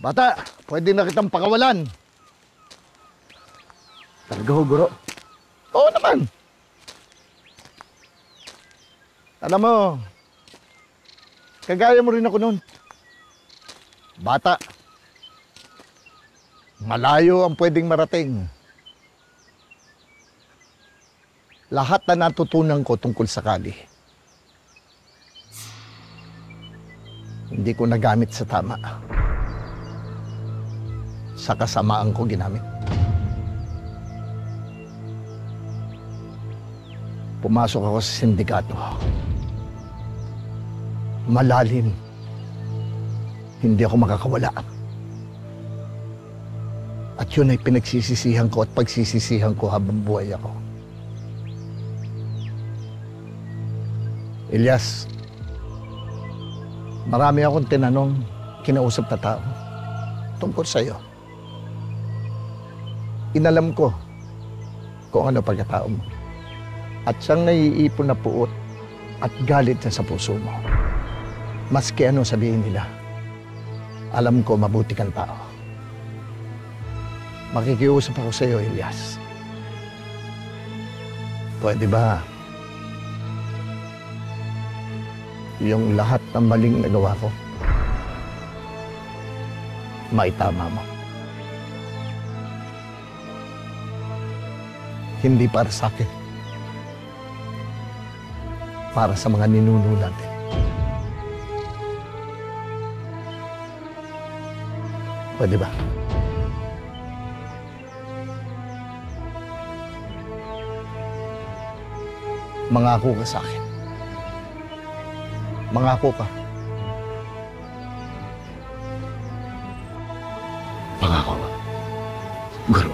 Bata, pwede na kitang pakawalan. Talaga ho, Guro? Oo naman. Alam mo, kagaya mo rin ako noon. Bata, malayo ang pwedeng marating. Lahat na natutunan ko tungkol sa Kali, hindi ko nagamit sa tama. Sa kasamaan ko ginamit. Pumasok ako sa sindikato. Malalim. Hindi ako makakawala. At yun ay pinagsisisihan ko at pagsisisihan ko habang buhay ako. Elias, marami akong tinanong, kinausap na tao tungkol sa'yo. Inalam ko kung ano pagkatao mo. At siyang naiipon na puot at galit na sa puso mo. Maski ano sabihin nila, alam ko mabuti kang tao. Makikiusap ako sa iyo, Elias. Pwede ba yung lahat ng maling nagawa ko, maitama mo? Hindi para sa akin. Para sa mga ninuno natin. Pwede ba? Mangako ka sa akin. Mangako ka. Pangako, Guro.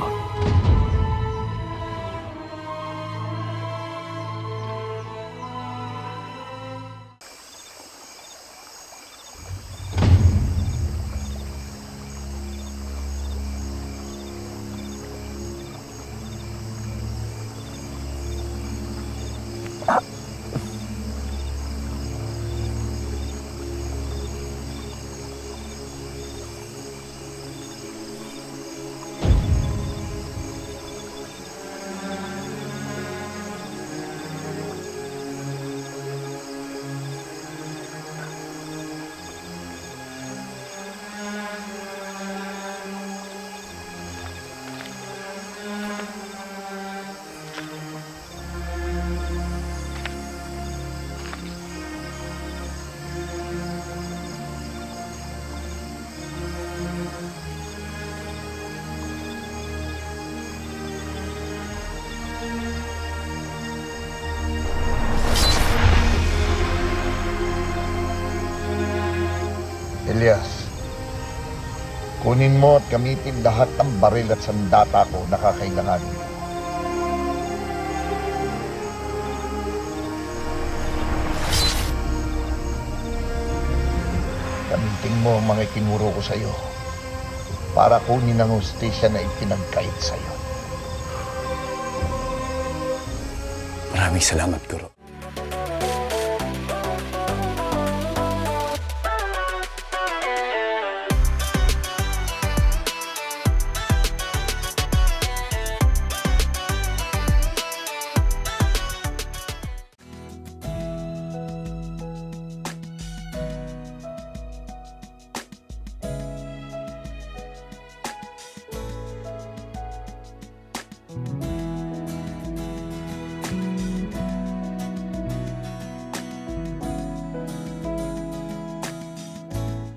Elias, kunin mo at gamitin lahat ng baril at sandata ko na kakailanganin. Gamitin mo ang mga itinuro ko sa iyo para kunin ang hustisya na itinagkait sa iyo. Maraming salamat, Guro.